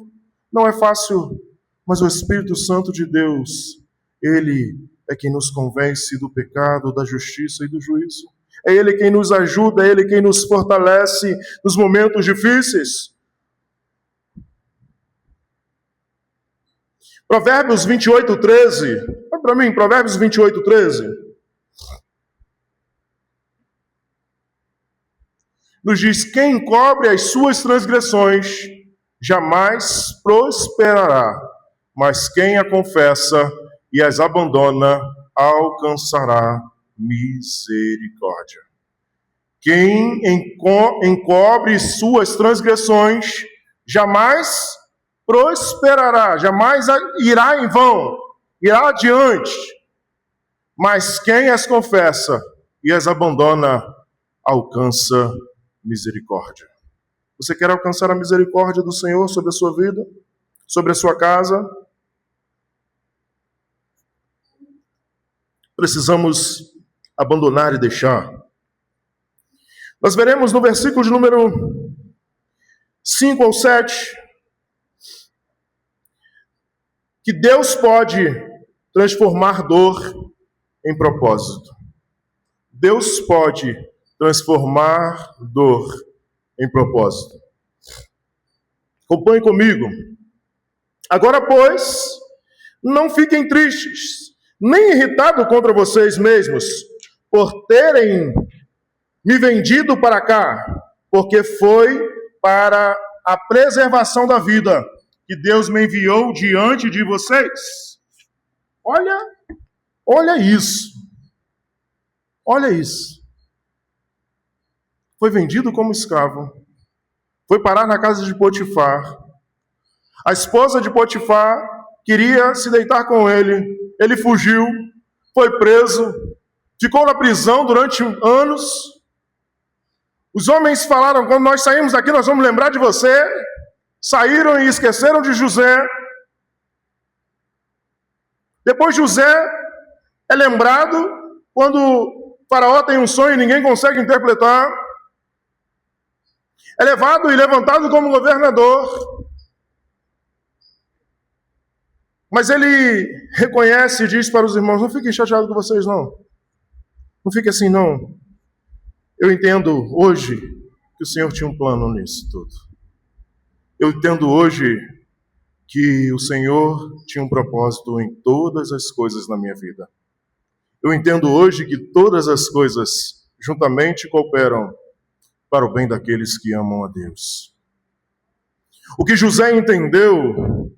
Não é fácil, mas o Espírito Santo de Deus, Ele é quem nos convence do pecado, da justiça e do juízo. É Ele quem nos ajuda, é Ele quem nos fortalece nos momentos difíceis. Provérbios 28:13. Olha para mim, Provérbios 28:13. Nos diz: quem encobre as suas transgressões jamais prosperará, mas quem a confessa e as abandona alcançará misericórdia. Quem encobre suas transgressões jamais prosperará, jamais irá em vão, irá adiante. Mas quem as confessa e as abandona alcança misericórdia. Você quer alcançar a misericórdia do Senhor sobre a sua vida, sobre a sua casa? Precisamos abandonar e deixar. Nós veremos no versículo de número 5 ao 7 que Deus pode transformar dor em propósito. Deus pode transformar dor em propósito. Acompanhe comigo. Agora, pois, não fiquem tristes, nem irritados contra vocês mesmos, por terem me vendido para cá, porque foi para a preservação da vida que Deus me enviou diante de vocês. Olha isso. Olha isso. Foi vendido como escravo. Foi parar na casa de Potifar. A esposa de Potifar queria se deitar com ele. Ele fugiu, foi preso, ficou na prisão durante anos. Os homens falaram: quando nós saímos daqui, nós vamos lembrar de você. Saíram e esqueceram de José. Depois José é lembrado quando o faraó tem um sonho e ninguém consegue interpretar. É levado e levantado como governador. Mas ele reconhece e diz para os irmãos: não fiquem chateados com vocês, não. Não fiquem assim, não. Eu entendo hoje que o Senhor tinha um plano nisso tudo. Eu entendo hoje que o Senhor tinha um propósito em todas as coisas na minha vida. Eu entendo hoje que todas as coisas juntamente cooperam para o bem daqueles que amam a Deus. O que José entendeu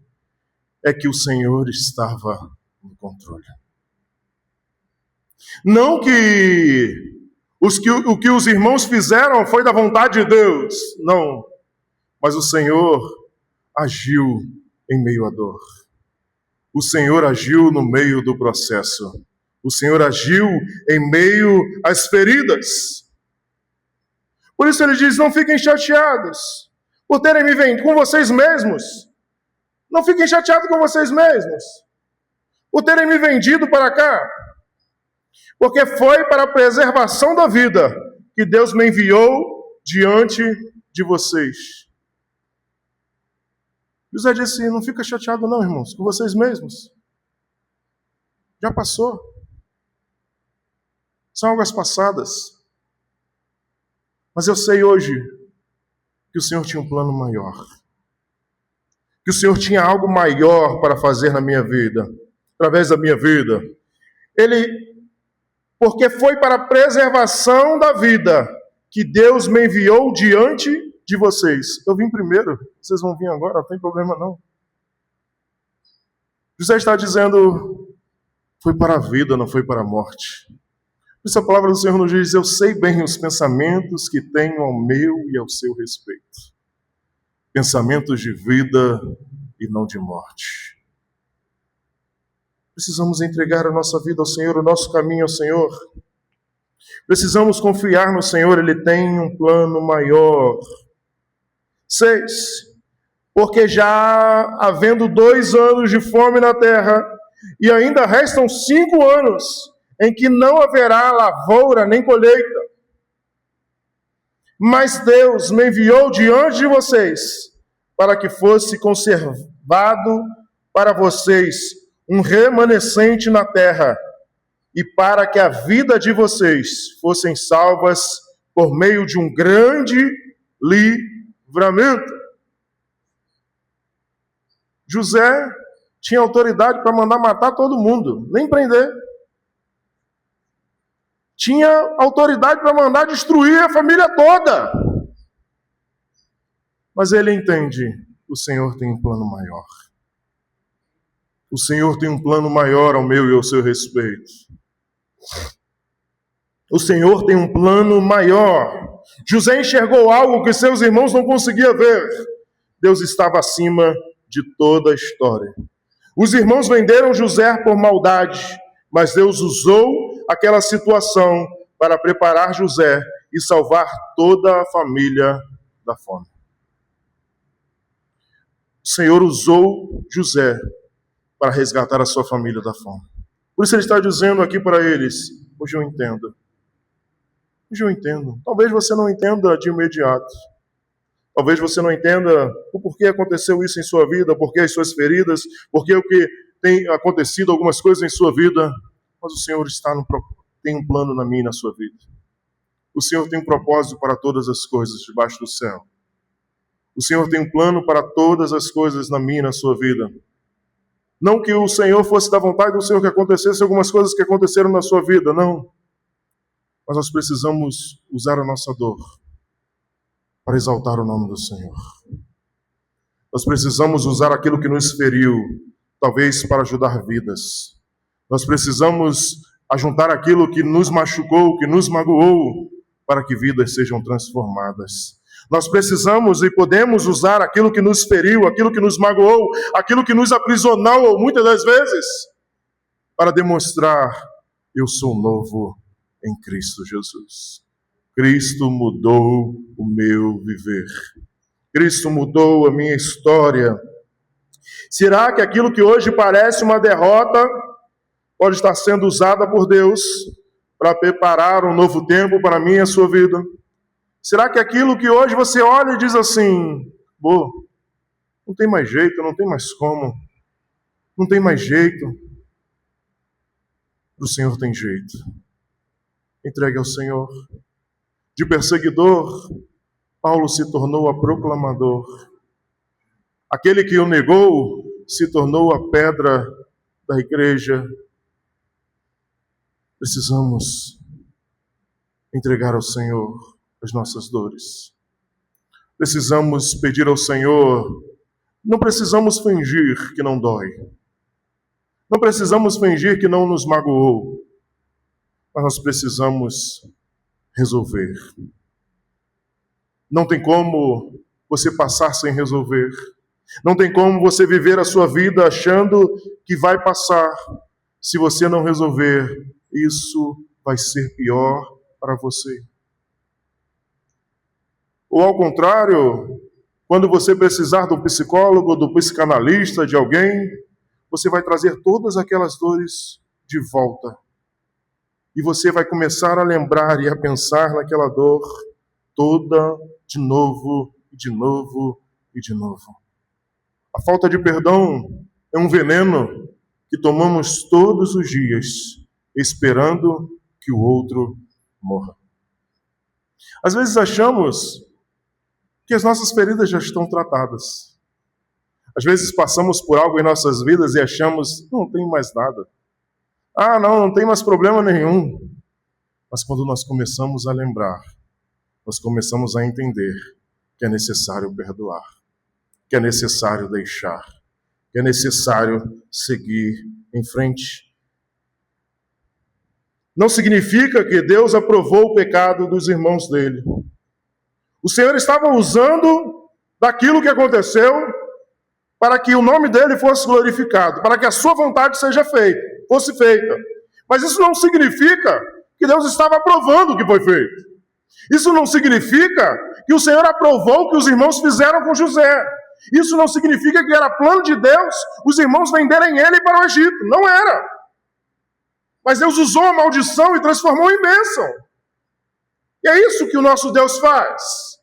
é que o Senhor estava no controle. Não que o que os irmãos fizeram foi da vontade de Deus, não. Mas o Senhor agiu em meio à dor. O Senhor agiu no meio do processo. O Senhor agiu em meio às feridas. Por isso ele diz: não fiquem chateados por terem me vendido com vocês mesmos. Não fiquem chateados com vocês mesmos por terem me vendido para cá. Porque foi para a preservação da vida que Deus me enviou diante de vocês. José disse: não fica chateado não, irmãos, com vocês mesmos. Já passou. São águas passadas. Mas eu sei hoje que o Senhor tinha um plano maior. Que o Senhor tinha algo maior para fazer na minha vida, através da minha vida. Porque foi para a preservação da vida que Deus me enviou diante de vocês. Eu vim primeiro, vocês vão vir agora, não tem problema não. José está dizendo: foi para a vida, não foi para a morte. Por isso a palavra do Senhor nos diz: eu sei bem os pensamentos que tenho ao meu e ao seu respeito. Pensamentos de vida e não de morte. Precisamos entregar a nossa vida ao Senhor, o nosso caminho ao Senhor. Precisamos confiar no Senhor, Ele tem um plano maior. 6. Porque já havendo 2 anos de fome na terra, e ainda restam 5 anos em que não haverá lavoura nem colheita. Mas Deus me enviou diante de vocês para que fosse conservado para vocês um remanescente na terra e para que a vida de vocês fossem salvas por meio de um grande livramento. José tinha autoridade para mandar matar todo mundo, nem prender. Tinha autoridade para mandar destruir a família toda. Mas ele entende, o Senhor tem um plano maior. O Senhor tem um plano maior ao meu e ao seu respeito. O Senhor tem um plano maior. José enxergou algo que seus irmãos não conseguiam ver. Deus estava acima de toda a história. Os irmãos venderam José por maldade, mas Deus usou aquela situação para preparar José e salvar toda a família da fome. O Senhor usou José para resgatar a sua família da fome. Por isso ele está dizendo aqui para eles, hoje eu entendo. Hoje eu entendo. Talvez você não entenda de imediato. Talvez você não entenda o porquê aconteceu isso em sua vida, porquê as suas feridas, porquê o que tem acontecido, algumas coisas em sua vida. Mas o Senhor tem um plano na minha e na sua vida. O Senhor tem um propósito para todas as coisas debaixo do céu. O Senhor tem um plano para todas as coisas na minha e na sua vida. Não que o Senhor fosse da vontade do Senhor que acontecesse algumas coisas que aconteceram na sua vida, não. Mas nós precisamos usar a nossa dor para exaltar o nome do Senhor. Nós precisamos usar aquilo que nos feriu, talvez para ajudar vidas. Nós precisamos ajuntar aquilo que nos machucou, que nos magoou, para que vidas sejam transformadas. Nós precisamos e podemos usar aquilo que nos feriu, aquilo que nos magoou, aquilo que nos aprisionou muitas das vezes, para demonstrar: eu sou novo em Cristo Jesus. Cristo mudou o meu viver. Cristo mudou a minha história. Será que aquilo que hoje parece uma derrota pode estar sendo usada por Deus para preparar um novo tempo para mim e a sua vida? Será que aquilo que hoje você olha e diz assim: não tem mais jeito, não tem mais como, não tem mais jeito, o Senhor tem jeito. Entregue ao Senhor. De perseguidor, Paulo se tornou a proclamador. Aquele que o negou se tornou a pedra da igreja. Precisamos entregar ao Senhor as nossas dores. Precisamos pedir ao Senhor. Não precisamos fingir que não dói. Não precisamos fingir que não nos magoou. Mas nós precisamos resolver. Não tem como você passar sem resolver. Não tem como você viver a sua vida achando que vai passar. Se você não resolver, isso vai ser pior para você. Ou ao contrário, quando você precisar do psicólogo, do psicanalista, de alguém, você vai trazer todas aquelas dores de volta. E você vai começar a lembrar e a pensar naquela dor toda de novo, e de novo, e de novo. A falta de perdão é um veneno que tomamos todos os dias, esperando que o outro morra. Às vezes achamos que as nossas feridas já estão tratadas. Às vezes passamos por algo em nossas vidas e achamos: não tem mais nada. Não tem mais problema nenhum. Mas quando nós começamos a lembrar, nós começamos a entender que é necessário perdoar, que é necessário deixar, que é necessário seguir em frente. Não significa que Deus aprovou o pecado dos irmãos dele. O Senhor estava usando daquilo que aconteceu para que o nome dele fosse glorificado, para que a sua vontade fosse feita. Mas isso não significa que Deus estava aprovando o que foi feito. Isso não significa que o Senhor aprovou o que os irmãos fizeram com José. Isso não significa que era plano de Deus os irmãos venderem ele para o Egito. Não era. Mas Deus usou a maldição e transformou em bênção. E é isso que o nosso Deus faz.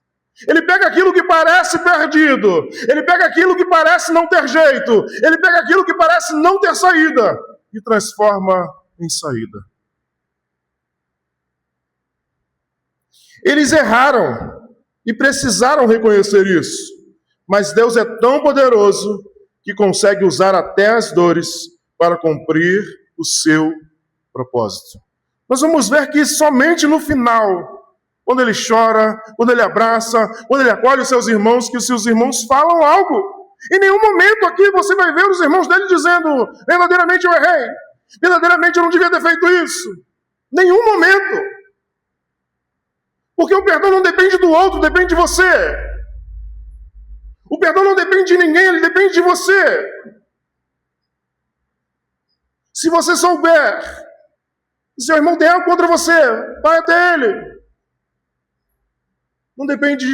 Ele pega aquilo que parece perdido, ele pega aquilo que parece não ter jeito, ele pega aquilo que parece não ter saída e transforma em saída. Eles erraram e precisaram reconhecer isso, mas Deus é tão poderoso que consegue usar até as dores para cumprir o seu propósito. Nós vamos ver que somente no final, quando ele chora, quando ele abraça, quando ele acolhe os seus irmãos, que os seus irmãos falam algo. Em nenhum momento aqui você vai ver os irmãos dele dizendo: verdadeiramente eu errei, verdadeiramente eu não devia ter feito isso. Nenhum momento. Porque o perdão não depende do outro, depende de você. O perdão não depende de ninguém, ele depende de você. Se você souber, se seu irmão tem algo contra você, vai até ele. Não depende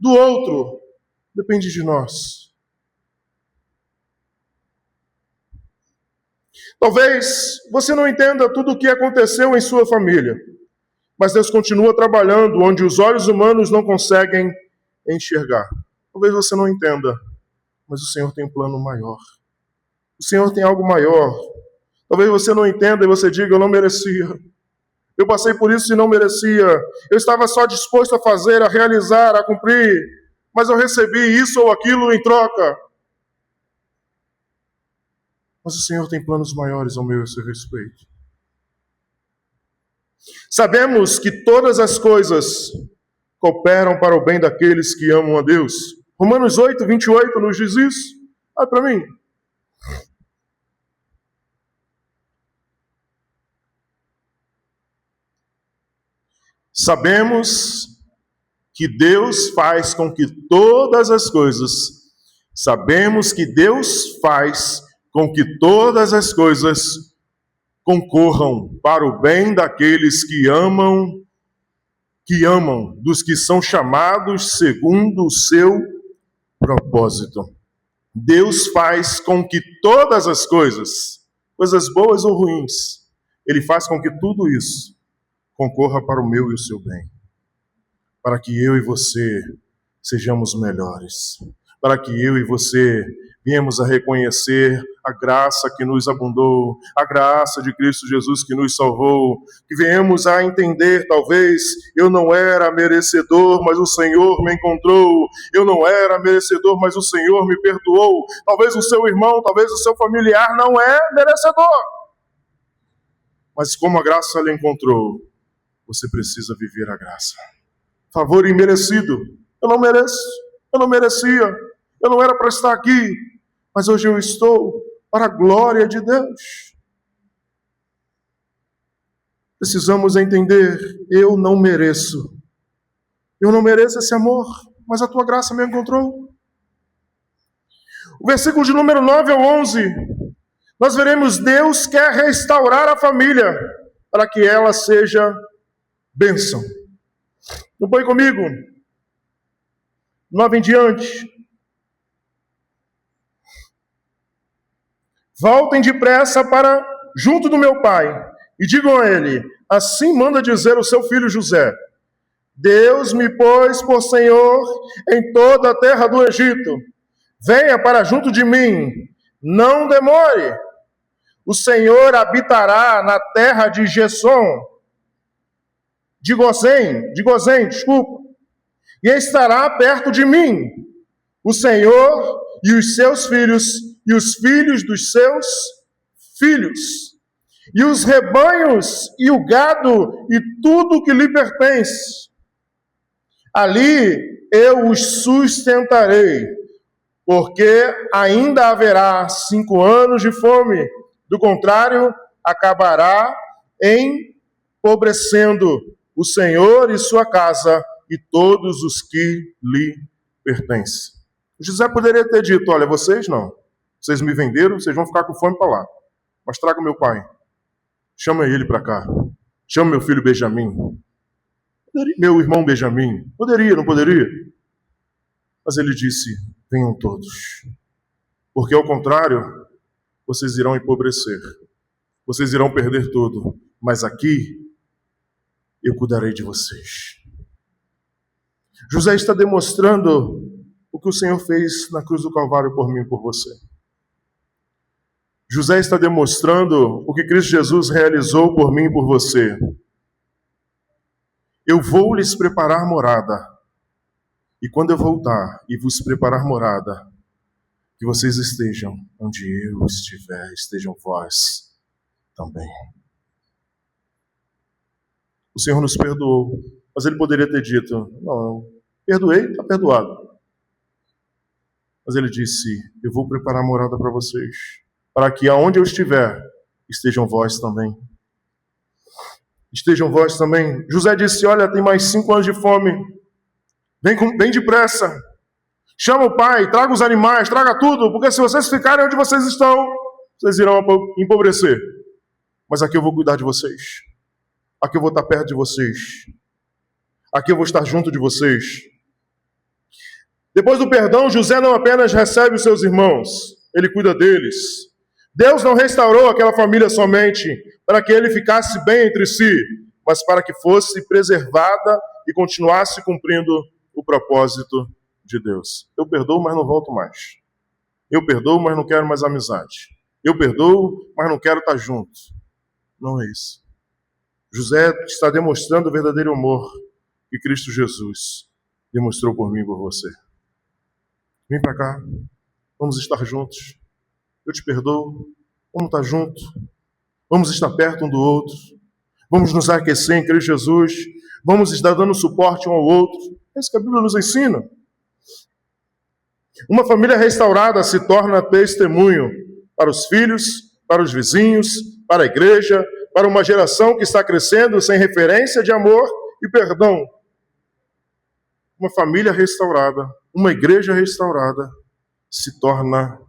do outro, depende de nós. Talvez você não entenda tudo o que aconteceu em sua família, mas Deus continua trabalhando onde os olhos humanos não conseguem enxergar. Talvez você não entenda, mas o Senhor tem um plano maior. O Senhor tem algo maior. Talvez você não entenda e você diga: eu não merecia. Eu passei por isso e não merecia. Eu estava só disposto a fazer, a realizar, a cumprir, mas eu recebi isso ou aquilo em troca. Mas o Senhor tem planos maiores ao meu e ao seu respeito. Sabemos que todas as coisas cooperam para o bem daqueles que amam a Deus. Romanos 8, 28 nos diz isso. Olha para mim. Sabemos que Deus faz com que todas as coisas, concorram para o bem daqueles que amam, dos que são chamados segundo o seu propósito. Deus faz com que todas as coisas boas ou ruins, Ele faz com que tudo isso concorra para o meu e o seu bem. Para que eu e você sejamos melhores. Para que eu e você viemos a reconhecer a graça que nos abundou, a graça de Cristo Jesus que nos salvou, que venhamos a entender, talvez, eu não era merecedor, mas o Senhor me encontrou, eu não era merecedor, mas o Senhor me perdoou, talvez o seu irmão, talvez o seu familiar não é merecedor, mas como a graça lhe encontrou, você precisa viver a graça. Favor imerecido, eu não mereço, eu não merecia, eu não era para estar aqui, mas hoje eu estou para a glória de Deus. Precisamos entender, eu não mereço esse amor, mas a tua graça me encontrou. O versículo de número 9 ao 11, nós veremos Deus quer restaurar a família para que ela seja bênção. Acompanhe comigo. 9 em diante. Voltem depressa para junto do meu pai e digam a ele: assim manda dizer o seu filho José: Deus me pôs por Senhor em toda a terra do Egito. Venha para junto de mim, não demore. O Senhor habitará na terra de Gozém, e estará perto de mim. O Senhor e os seus filhos e os filhos dos seus filhos, e os rebanhos e o gado e tudo que lhe pertence. Ali eu os sustentarei, porque ainda haverá 5 anos de fome, do contrário, acabará empobrecendo o Senhor e sua casa e todos os que lhe pertencem. José poderia ter dito: olha, vocês não, vocês me venderam, vocês vão ficar com fome para lá, mas traga meu pai, chama ele para cá, chama meu filho Benjamim, meu irmão Benjamim. Poderia, não poderia? Mas ele disse: venham todos, porque ao contrário, vocês irão empobrecer, vocês irão perder tudo, mas aqui eu cuidarei de vocês. José está demonstrando o que o Senhor fez na cruz do Calvário por mim e por você. José está demonstrando o que Cristo Jesus realizou por mim e por você. Eu vou lhes preparar morada. E quando eu voltar e vos preparar morada, que vocês estejam onde eu estiver, estejam vós também. O Senhor nos perdoou, mas Ele poderia ter dito, não, perdoei, está perdoado. Mas Ele disse, eu vou preparar morada para vocês, para que aonde eu estiver, estejam vós também. Estejam vós também. José disse, olha, tem mais 5 anos de fome, vem depressa. Chama o pai, traga os animais, traga tudo, porque se vocês ficarem onde vocês estão, vocês irão empobrecer. Mas aqui eu vou cuidar de vocês. Aqui eu vou estar perto de vocês. Aqui eu vou estar junto de vocês. Depois do perdão, José não apenas recebe os seus irmãos, ele cuida deles. Deus não restaurou aquela família somente para que ele ficasse bem entre si, mas para que fosse preservada e continuasse cumprindo o propósito de Deus. Eu perdoo, mas não volto mais. Eu perdoo, mas não quero mais amizade. Eu perdoo, mas não quero estar junto. Não é isso. José está demonstrando o verdadeiro amor que Cristo Jesus demonstrou por mim e por você. Vem para cá, vamos estar juntos. Eu te perdoo, vamos estar juntos. Vamos estar perto um do outro. Vamos nos aquecer em Cristo Jesus. Vamos estar dando suporte um ao outro. É isso que a Bíblia nos ensina. Uma família restaurada se torna testemunho para os filhos, para os vizinhos, para a igreja, para uma geração que está crescendo sem referência de amor e perdão. Uma família restaurada, uma igreja restaurada, se torna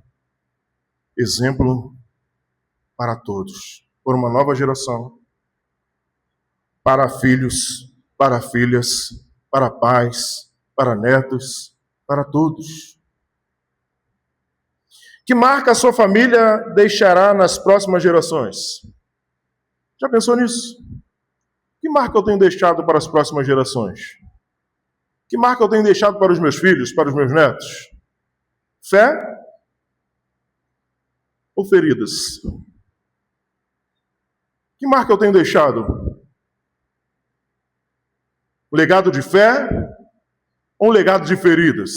exemplo para todos, por uma nova geração, para filhos, para filhas, para pais, para netos, para todos. Que marca a sua família deixará nas próximas gerações? Já pensou nisso? Que marca eu tenho deixado para as próximas gerações? Que marca eu tenho deixado para os meus filhos, para os meus netos? Fé ou feridas? Que marca eu tenho deixado? Um legado de fé ou um legado de feridas?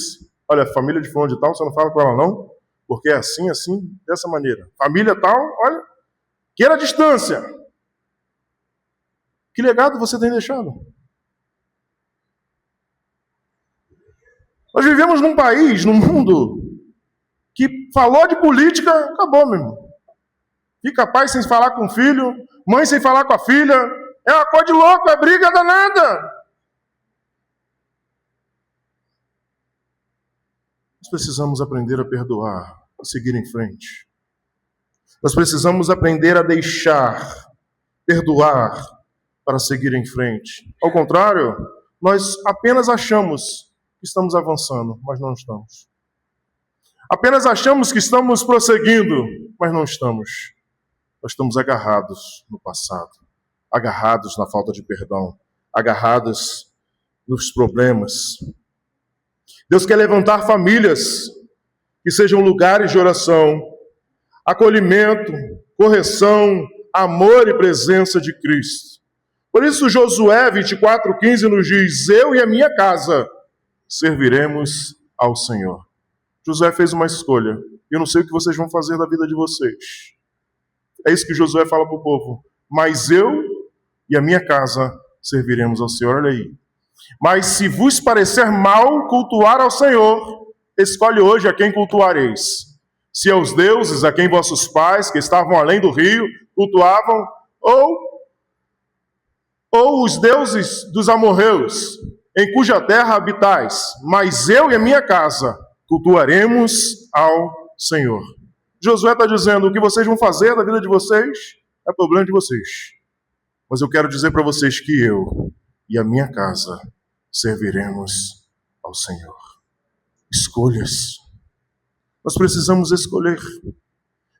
Olha, a família de fulano de tal, você não fala com ela não, porque é assim, dessa maneira. Família tal, olha, queira a distância. Que legado você tem deixado? Nós vivemos num país, num mundo, que falou de política, acabou, meu irmão. Fica pai sem falar com o filho, mãe sem falar com a filha. É uma coisa de louco, é briga danada. Nós precisamos aprender a perdoar, a seguir em frente. Nós precisamos aprender a deixar, perdoar, para seguir em frente. Ao contrário, nós apenas achamos que estamos avançando, mas não estamos. Apenas achamos que estamos prosseguindo, mas não estamos. Nós estamos agarrados no passado, agarrados na falta de perdão, agarrados nos problemas. Deus quer levantar famílias que sejam lugares de oração, acolhimento, correção, amor e presença de Cristo. Por isso Josué 24:15 nos diz, eu e a minha casa serviremos ao Senhor. Josué fez uma escolha. Eu não sei o que vocês vão fazer da vida de vocês. É isso que Josué fala para o povo. Mas eu e a minha casa serviremos ao Senhor. Olha aí. Mas se vos parecer mal cultuar ao Senhor, escolhe hoje a quem cultuareis. Se aos deuses a quem vossos pais, que estavam além do rio, cultuavam, ou os deuses dos amorreus, em cuja terra habitais. Mas eu e a minha casa cultuaremos ao Senhor. Josué está dizendo, o que vocês vão fazer da vida de vocês é problema de vocês. Mas eu quero dizer para vocês que eu e a minha casa serviremos ao Senhor. Escolhas. Nós precisamos escolher.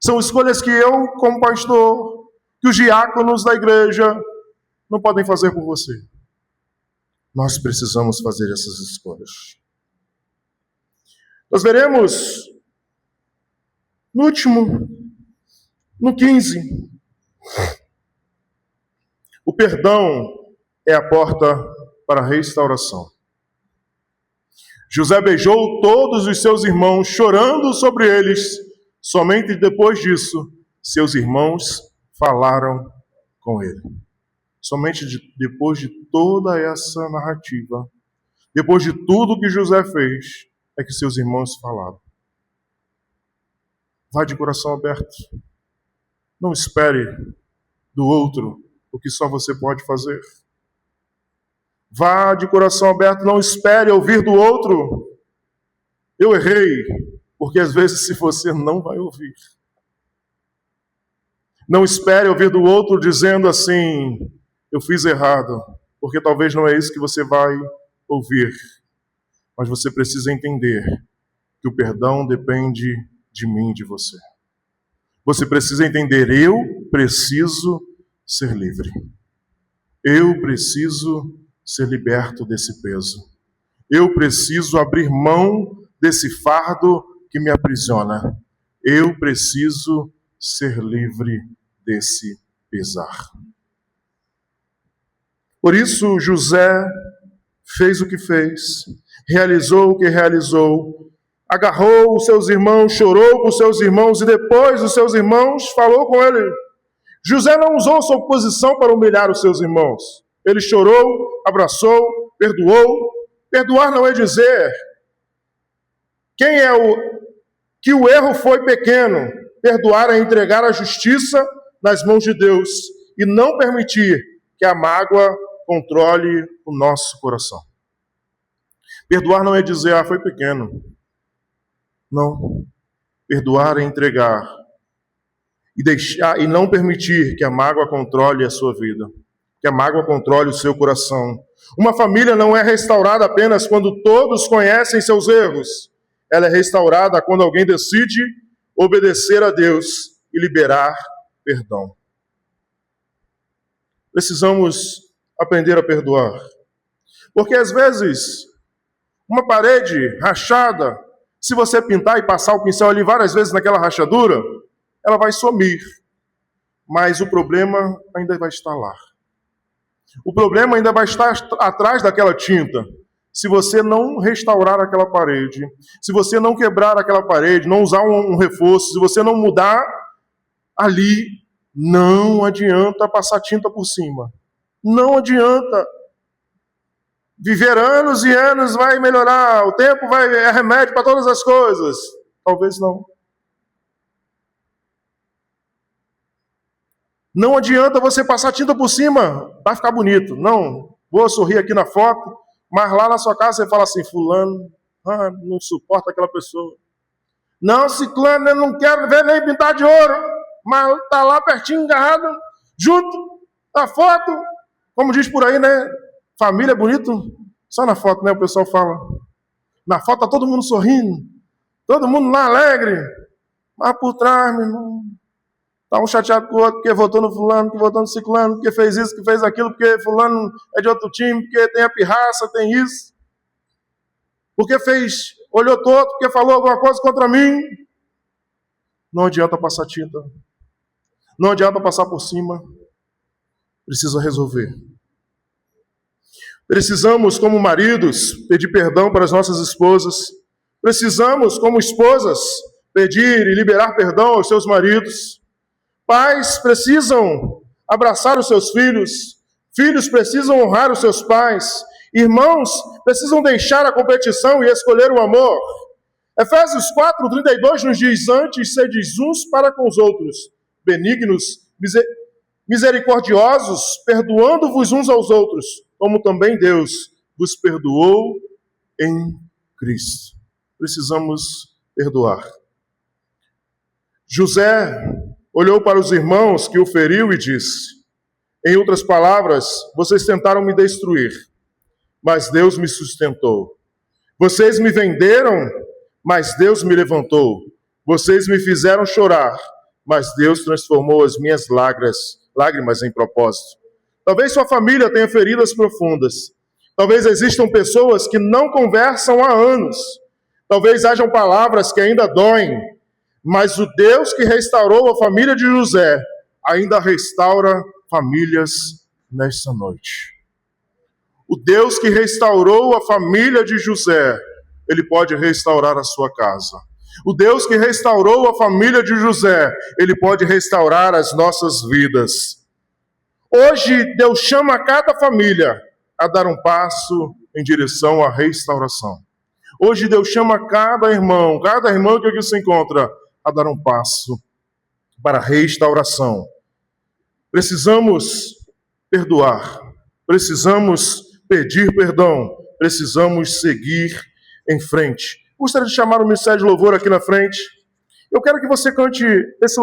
São escolhas que eu, como pastor, que os diáconos da igreja não podem fazer por você. Nós precisamos fazer essas escolhas. Nós veremos no 15, o perdão é a porta para a restauração. José beijou todos os seus irmãos, chorando sobre eles. Somente depois disso, seus irmãos falaram com ele. Somente depois de toda essa narrativa, depois de tudo que José fez, é que seus irmãos falaram. Vá de coração aberto. Não espere do outro o que só você pode fazer. Vá de coração aberto, não espere ouvir do outro. Eu errei, porque às vezes se você não vai ouvir. Não espere ouvir do outro dizendo assim, eu fiz errado, porque talvez não é isso que você vai ouvir. Mas você precisa entender que o perdão depende de mim e de você. Você precisa entender, eu preciso ser livre. Eu preciso ser liberto desse peso. Eu preciso abrir mão desse fardo que me aprisiona. Eu preciso ser livre desse pesar. Por isso, José fez o que fez, realizou o que realizou, agarrou os seus irmãos, chorou com os seus irmãos e depois os seus irmãos falou com ele. José não usou sua posição para humilhar os seus irmãos. Ele chorou, abraçou, perdoou. Perdoar não é dizer que o erro foi pequeno. Perdoar é entregar a justiça nas mãos de Deus e não permitir que a mágoa controle o nosso coração. Perdoar não é dizer, foi pequeno. Não. Perdoar é entregar e não permitir que a mágoa controle a sua vida, que a mágoa controle o seu coração. Uma família não é restaurada apenas quando todos conhecem seus erros. Ela é restaurada quando alguém decide obedecer a Deus e liberar perdão. Precisamos aprender a perdoar. Porque às vezes, uma parede rachada, se você pintar e passar o pincel ali várias vezes naquela rachadura, ela vai sumir. Mas o problema ainda vai estar lá. O problema ainda vai estar atrás daquela tinta. Se você não restaurar aquela parede, se você não quebrar aquela parede, não usar um reforço, se você não mudar ali, não adianta passar tinta por cima. Não adianta. Viver anos e anos vai melhorar, o tempo é remédio para todas as coisas. Talvez não. Não adianta você passar tinta por cima, vai ficar bonito. Não, vou sorrir aqui na foto, mas lá na sua casa você fala assim, fulano, não suporta aquela pessoa. Não, ciclano, eu não quero ver nem pintar de ouro, mas está lá pertinho, agarrado, junto, a foto. Como diz por aí, né? Família é bonito, só na foto, né? O pessoal fala. Na foto está todo mundo sorrindo, todo mundo lá alegre, mas por trás, meu irmão, está um chateado com o outro, porque votou no fulano, que votou no ciclano, porque fez isso, que fez aquilo, porque fulano é de outro time, porque tem a pirraça, tem isso. Porque olhou todo, porque falou alguma coisa contra mim. Não adianta passar tinta. Não adianta passar por cima. Precisa resolver. Precisamos, como maridos, pedir perdão para as nossas esposas. Precisamos, como esposas, pedir e liberar perdão aos seus maridos. Pais precisam abraçar os seus filhos. Filhos precisam honrar os seus pais. Irmãos precisam deixar a competição e escolher o amor. Efésios 4:32 nos diz, antes sedes uns para com os outros, benignos, misericordiosos, perdoando-vos uns aos outros, como também Deus vos perdoou em Cristo. Precisamos perdoar. José olhou para os irmãos que o feriu e disse, em outras palavras, vocês tentaram me destruir, mas Deus me sustentou. Vocês me venderam, mas Deus me levantou. Vocês me fizeram chorar, mas Deus transformou as minhas lágrimas em propósito. Talvez sua família tenha feridas profundas. Talvez existam pessoas que não conversam há anos. Talvez hajam palavras que ainda doem. Mas o Deus que restaurou a família de José ainda restaura famílias nesta noite. O Deus que restaurou a família de José, Ele pode restaurar a sua casa. O Deus que restaurou a família de José, Ele pode restaurar as nossas vidas. Hoje, Deus chama cada família a dar um passo em direção à restauração. Hoje, Deus chama cada irmão que aqui se encontra, a dar um passo para a restauração. Precisamos perdoar, precisamos pedir perdão, precisamos seguir em frente. Gostaria de chamar o ministério de louvor aqui na frente. Eu quero que você cante esse